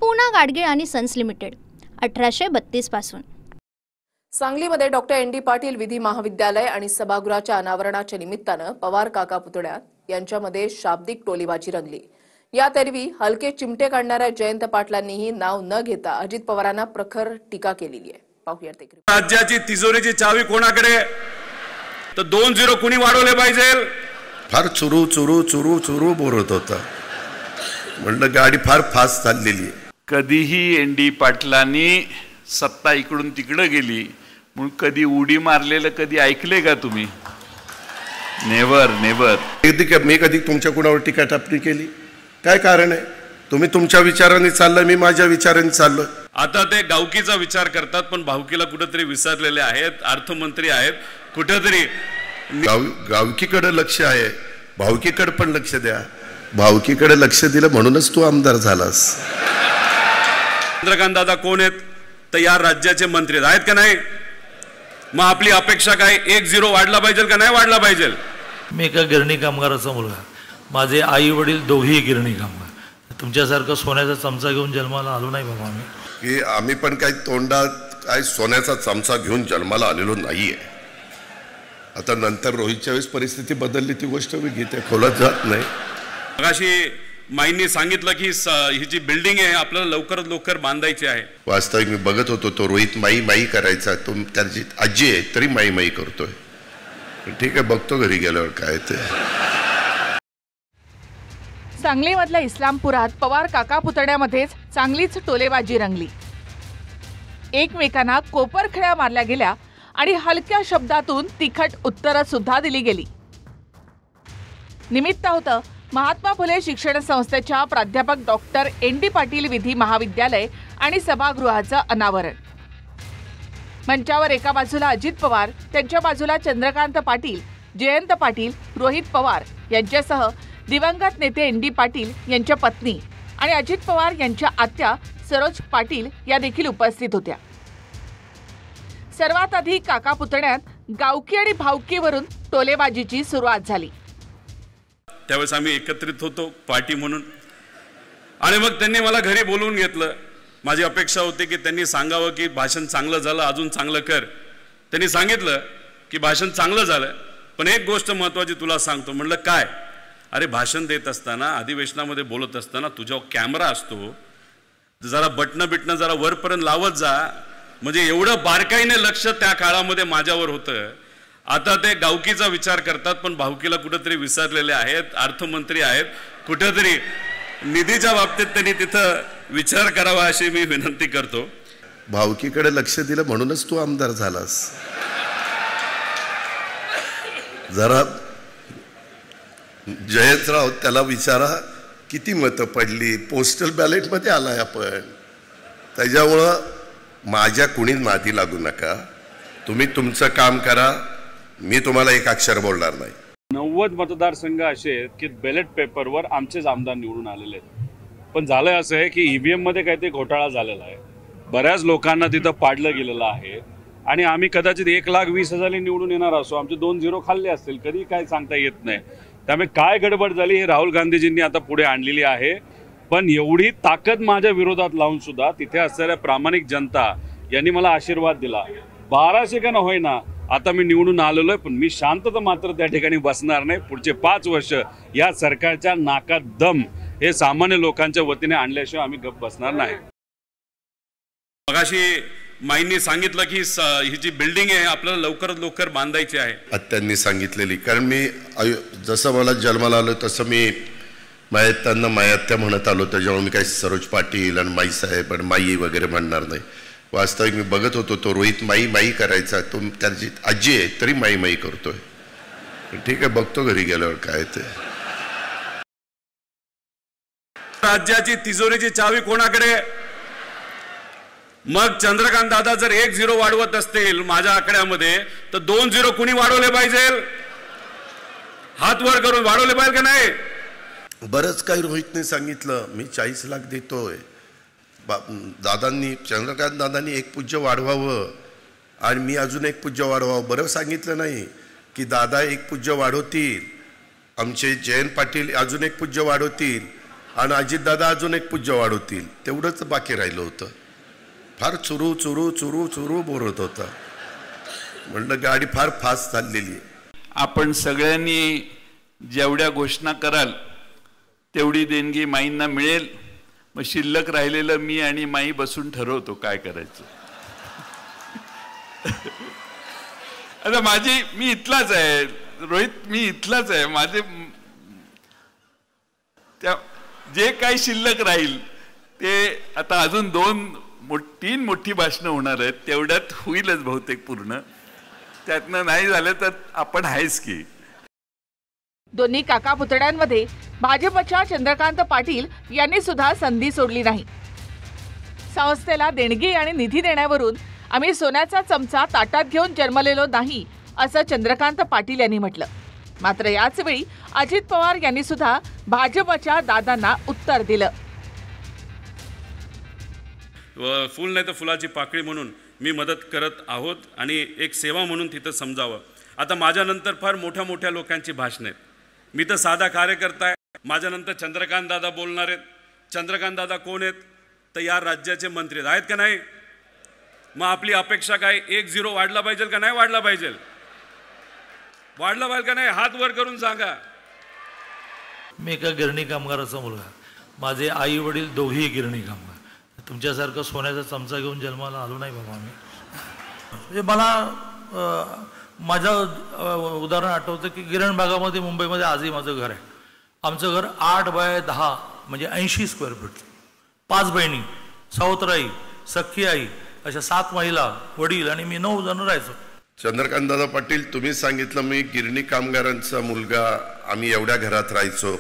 पूना गाडगीळ आणि sons limited 1832 पासून। सांगलीमध्ये डॉक्टर एन.डी. पाटील विधी महाविद्यालय आणि सभागृहाच्या अनावरणाच्या निमित्तानं पवार काका पुतळ्यात यांच्यामध्ये शाब्दिक टोलीबाजी रंगली। या एरवी हलके चिमटे काढणाऱ्या जयंत पाटलांनीही नाव न घेता अजित पवारांना प्रखर टीका केलेली आहे। पाहूया ते। राज्याची तिजोरीची चावी कोणाकडे? तर 2-0 कुणी वाढवले पाहिजे? फार चुरू चुरू चुरू चुरू बोलत होता, म्हणलं गाडी फार फास्ट चाललेली आहे। कधीही एन.डी. पाटलांनी सत्ता इकडून तिकडे गेली म्हणून कधी उडी मारलेलं कधी ऐकले का तुम्ही? Never never. मी कधी तुमच्या कुणावर टीका टापणी केली? काय कारण आहे? तुम्ही तुमच्या विचाराने चाललाय, मी माझ्या विचाराने चाललोय। आता ते गावकीचा विचार करतात पण भावकीला कुठेतरी विसरलेले आहेत। अर्थमंत्री आहेत, कुठेतरी गावकीकडे लक्ष आहे, भावकीकडे पण लक्ष द्या। भावकीकडे लक्ष दिलं म्हणूनच तू आमदार झालास। चंद्रकांत दादा कोण आहेत? तर या राज्याचे मंत्री आहेत का नाही? मग आपली अपेक्षा काय? 1-0 वाढला पाहिजे का नाही वाढला पाहिजे? मी एका गिरणी कामगाराचा मुलगा, माझे आई वडील दोघेही गिरणी कामगार। तुमच्यासारखं सोन्याचा चमचा घेऊन जन्माला आलो नाही बाबा आम्ही। की आम्ही पण काही तोंडात काय सोन्याचा चमचा घेऊन जन्माला आलेलो नाहीये। आता नंतर रोहितच्या वेळेस परिस्थिती बदलली, ती गोष्ट मी घेते, खोलात जात नाही। मगाशी माईंनी सांगितलं की ही जी बिल्डिंग आहे आपल्याला लवकरात लवकर बांधायची आहे। वास्तविक मी बघत होतो तो रोहित माई करायचा, तो त्याची आजी आहे तरी माई करतोय। ठीक आहे, बघतो घरी गेल्यावर काय ते। सांगलीमधल्या इस्लामपुरात पवार काका पुतळ्यामध्येच चांगलीच टोलेबाजी रंगली। एकमेकांना कोपरखळ्या मारल्या गेल्या आणि हलक्या शब्दातून तिखट उत्तरं सुद्धा दिली गेली। निमित्त होतं महात्मा फुले शिक्षण संस्थेच्या प्राध्यापक डॉक्टर एन.डी. पाटील विधी महाविद्यालय आणि सभागृहाचं अनावरण। मंचावर एका बाजूला अजित पवार, त्यांच्या बाजूला चंद्रकांत पाटील, जयंत पाटील, रोहित पवार यांच्यासह दिवंगत नेते एन.डी. पाटील यांच्या पत्नी आणि अजित पवार यांच्या आत्या सरोज पाटील या देखील उपस्थित होत्या। सर्वात आधी काका पुतळ्यात गावकी आणि भावकीवरून टोलेबाजीची सुरुवात झाली। त्यावेळेस आम्ही एकत्रित होतो पार्टी म्हणून, आणि मग त्यांनी मला घरी बोलवून घेतलं। माझी अपेक्षा होती की त्यांनी सांगावं की भाषण चांगलं झालं, अजून चांगलं कर। त्यांनी सांगितलं की भाषण चांगलं झालं, पण एक गोष्ट महत्त्वाची तुला सांगतो। म्हणलं काय? अरे भाषण देत असताना, अधिवेशनामध्ये बोलत असताना तुझ्यावर कॅमेरा असतो, जरा बटणं जरा वरपर्यंत लावत जा, म्हणजे एवढं बारकाईने लक्ष त्या काळामध्ये माझ्यावर होतं। आता ते गावकीचा विचार करतात पण भावकीला कुठेतरी विसरलेले आहेत। अर्थमंत्री आहेत, कुठेतरी निधीच्या बाबतीत त्यांनी तिथं विचार करावा अशी मी विनंती करतो। भावकीकडे लक्ष दिलं म्हणूनच तू आमदार झालास। जरा जयंतराव त्याला विचारा किती मतं पडली, पोस्टल बॅलेटमध्ये आलाय आपण। त्याच्यामुळं माझ्या कुणी नादी लागू नका, तुम्ही तुमचं काम करा, मी तुम्हाला एक अक्षर बोलणार नाही। 90 मतदारसंघ असे आहेत की बॅलेट पेपरवर आमचेच आमदार निवडून आलेले आहेत, पण झालंय असं आहे की ईव्हीएम मध्ये काहीतरी घोटाळा झालेला आहे, बऱ्याच लोकांना तिथं पाडलं गेलेलं आहे आणि आम्ही कदाचित 1,20,000 निवडून येणार असो, आमचे 2-0 खाल्ले असतील, कधी काय सांगता येत नाही। त्यामुळे काय गडबड झाली हे राहुल गांधीजींनी आता पुढे आणलेली आहे, पण एवढी ताकद माझ्या विरोधात लावून सुद्धा तिथे असणाऱ्या प्रामाणिक जनता यांनी मला आशीर्वाद दिला। 1200 का न होईना आता मी निवडून आलेलो आहे, पण मी शांतता मात्र त्या ठिकाणी बसणार नाही। पुढचे 5 वर्ष या सरकारच्या नाकात दम हे सामान्य लोकांच्या वतीने आणल्याशिवाय आम्ही गप्प बसणार नाही। मगाशी माईंनी सांगितलं की ही जी बिल्डिंग आहे आपल्याला लवकरात लवकर बांधायची आहे। आत्यांनी सांगितलेली, कारण मी जसं मला जन्माला आलो तसं मी त्यांना मायात्या म्हणत आलो, त्याच्यामुळे मी काही सरोज पाटील आणि माईसाहेब आणि माई वगैरे म्हणणार नाही। वास्तविक मी बघत होतो तो रोहित माई करायचा, तो त्याची आजी आहे तरी माई करतोय। ठीक आहे, बघतो घरी गेल्यावर काय ते। राज्याची तिजोरीची चावी कोणाकडे? मग चंद्रकांत दादा जर 1-0 वाढवत असतील माझ्या आकड्यामध्ये, तर 2-0 कुणी वाढवले पाहिजे? हात वर करून वाढवले पाहिजे का नाही? बरंच काही रोहितने सांगितलं, मी 40 लाख देतोय। दादांनी, चंद्रकांत दादांनी 1 पूज्य वाढवावं आणि मी अजून 1 पूज्य वाढवावं, बरं सांगितलं नाही की दादा 1 पूज्य वाढवतील, आमचे जयंत पाटील अजून 1 पूज्य वाढवतील आणि अजितदादा अजून एक पूज्य वाढवतील तेवढंच बाकी राहिलं होतं. फार चुरू चुरू चुरू चुरू बोर होत होतं. म्हणलं गाडी फार फास्ट चाललेली आहे. आपण सगळ्यांनी जेवढ्या घोषणा कराल तेवढी देणगी माईंना मिळेल. मग शिल्लक राहिलेलं मी आणि माई बसून ठरवतो काय करायचं. आता मी इथलाच आहे रोहित, मी इथलाच आहे. माझे त्या जे काही शिल्लक राहील ते आता अजून 3 मोठी भाषणं होणार आहेत, तेवढ्यात होईलच बहुतेक पूर्ण. त्यातनं नाही झालं तर आपण आहेच की. दोन्ही काका पुतळ्यांमध्ये भाजपच्या चंद्रकांत पाटील यांनी सुद्धा संधी सोडली नाही. संस्थेला देणगी आणि निधी देण्यावरून आम्ही सोन्याचा चमचा ताटात घेऊन जन्मलेलो नाही असं चंद्रकांत पाटील यांनी म्हटलं. मात्र याच वेळी अजित पवार यांनी सुद्धा भाजपच्या दादांना उत्तर दिलं. फुल नाही तर फुलाची पाकळी म्हणून मी मदत करत आहोत आणि एक सेवा म्हणून तिथं समजावं. आता माझ्यानंतर फार मोठ्या मोठ्या लोकांची भाषणं आहेत. मी तर साधा कार्यकर्ता आहे. माझ्यानंतर चंद्रकांत दादा बोलणार आहेत. चंद्रकांत दादा कोण आहेत तर या राज्याचे मंत्री आहेत का नाही. मग आपली अपेक्षा काय 1-0 वाढला पाहिजे का नाही वाढला पाहिजे. वाढला पाहिजे का नाही हात वर करून सांगा. मी एका गिरणी कामगाराचा मुलगा. माझे आई वडील दोघेही गिरणी कामगार. तुमच्यासारखं सोन्याचा चमचा घेऊन जन्माला आलो नाही बाबा मी. म्हणजे मला माझं उदाहरण आठवतं की गिरण भागामध्ये मुंबईमध्ये आजही माझं घर आहे. आमचं घर 8 बाय 10 म्हणजे 80 स्क्वेअर फीट. 5 बहिणी, सावत्राई, सख्खी आई, अशा 7 महिला, वडील आणि मी 9 जण राहायचो. चंद्रकांतदादा पाटील तुम्ही सांगितलं मी गिरणी कामगारांचा मुलगा. आम्ही एवढ्या घरात राहायचो.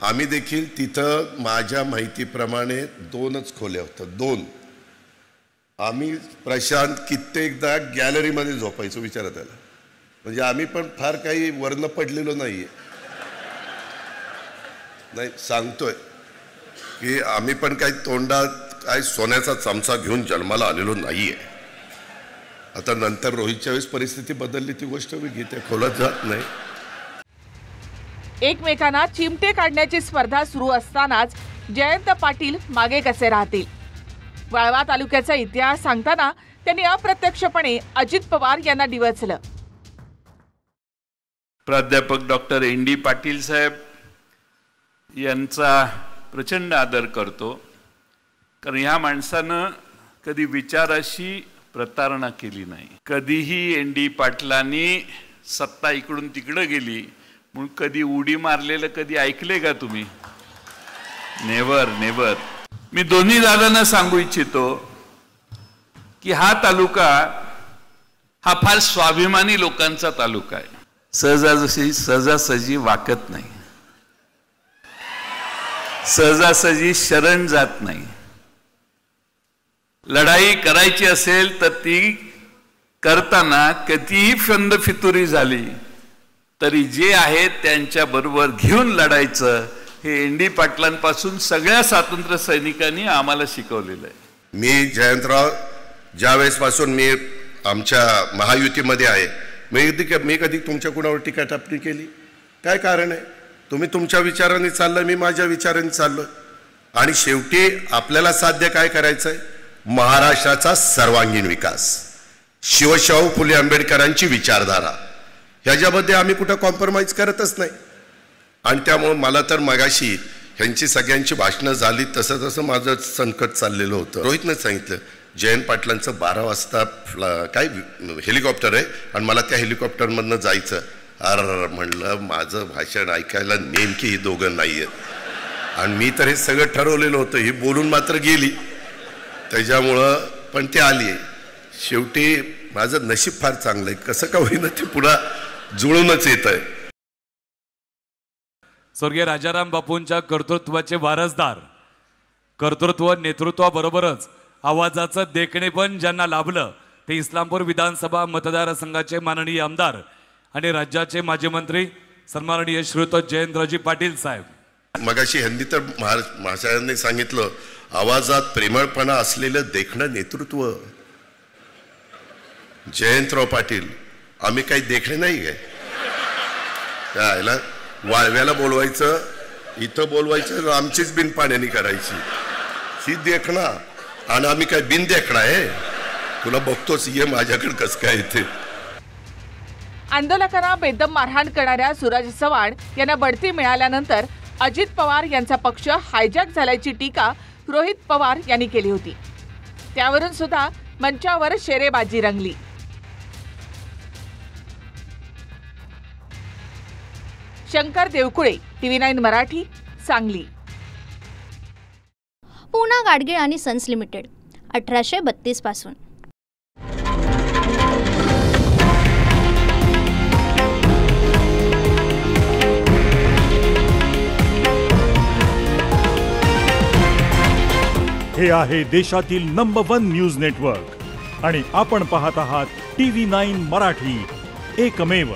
आम्ही देखील तिथं माझ्या माहितीप्रमाणे 2च खोल्या होत्या. 2. आम्ही प्रशांत कित्येकदा गॅलरीमध्ये झोपायचो. विचारा त्याला. म्हणजे आम्ही पण फार काही वर्ण पडलेलो नाहीये. नाही सांगतोय की आम्ही पण काही तोंडात काय सोन्याचा चमचा घेऊन जन्माला आलेलो नाहीये. आता नंतर रोहितच्या वेळेस परिस्थिती बदलली ती गोष्ट वेगळी. त्या खोलात जात नाही. एकमेकांना चिमटे काढण्याची स्पर्धा सुरू असतानाच जयंत पाटील मागे कसे राहतील. वाळवा तालुक्याचा इतिहास सांगताना त्यांनी अप्रत्यक्षपणे अजित पवार यांना डिवचलं. प्राध्यापक डॉक्टर ND पाटील साहेब यांचा प्रचंड आदर करतो. कारण ह्या माणसानं कधी विचाराशी प्रतारणा केली नाही. कधीही ND पाटलांनी सत्ता इकडून तिकडं गेली म्हणून कधी उडी मारलेलं कधी ऐकले का तुम्ही. Never never. मी दोन्ही दादांना सांगू इच्छितो की हा तालुका हा फार स्वाभिमानी लोकांचा तालुका आहे. सहजासहजी वाकत नाही. सहजासहजी शरण जात नाही. लढाई करायची असेल तर ती करताना कितीही फंद फितुरी झाली तरी जे आहेत त्यांच्या बरोबर घेऊन लढायचं हे ND पाटलांपासून सगळ्या स्वातंत्र्य सैनिकांनी आम्हाला शिकवलेलं आहे. मी जयंतराव ज्यावेळेसपासून मी आमच्या महायुतीमध्ये आहे मी कधी तुमच्या कुणावर टीका टापणी केली. काय कारण आहे. तुम्ही तुमच्या विचाराने चाललं, मी माझ्या विचाराने चाललोय. आणि शेवटी आपल्याला साध्य काय करायचं आहे. महाराष्ट्राचा सर्वांगीण विकास, शिवशाहू फुले आंबेडकरांची विचारधारा, ह्याच्यामध्ये आम्ही कुठं कॉम्प्रोमाइज करतच नाही. आणि त्यामुळे मला तर मगाशी ह्यांची सगळ्यांची भाषणं झाली तसं तसं माझं संकट चाललेलं होतं. रोहितनं सांगितलं जयंत पाटलांचं 12 वाजता काय हेलिकॉप्टर आहे आणि मला त्या हेलिकॉप्टरमधनं जायचं. म्हणलं माझं भाषण ऐकायला नेमकी ही दोघं नाही आहेत. आणि मी तर हे सगळं ठरवलेलं होतं. ही बोलून मात्र गेली. त्याच्यामुळं पण ते आली. शेवटी माझं नशीब फार चांगलं आहे. कसं का होईना ते पुन्हा जुळूनच येत आहे. स्वर्गीय राजाराम बापूंच्या कर्तृत्वाचे वारसदार, कर्तृत्व नेतृत्वाबरोबरच आवाजाचं देखणे पण ज्यांना लाभलं ते इस्लामपूर विधानसभा मतदारसंघाचे माननीय आमदार आणि राज्याचे माजी मंत्री सन्माननीय श्रीयुत जयंतरावजी पाटील साहेब. मगाशी हिंदी तर महाशयांनी सांगितलं आवाजात प्रेमळपणा असलेलं देखणं नेतृत्व. जयंतराव पाटील आम्ही काही देखणे नाही आहे. त्याला वाळव्याला बोलवायचं इथं बोलवायचं आमचीच बिन पाण्यानी करायची ही देखणा आणि आम्ही काय बिन देखणा आहे तुला बघतोच ये माझ्याकडे कसं काय येते. आंदोलकांना बेदम मारहाण करणाऱ्या सूरज चव्हाण यांना बढती मिळाल्यानंतर अजित पवार यांचा पक्ष हायजॅक झाल्याची टीका रोहित पवार यांनी केली होती. त्यावरून सुद्धा मंचावर शेरेबाजी रंगली. शंकर देवकुळे, TV9 मराठी, सांगली. पूना गाडगीळ आणि सन्स लिमिटेड 1832 पासून. हे आहे देशातील नंबर 1 न्यूज नेटवर्क आणि आपण पाहत आहात TV9 मराठी, एकमेव.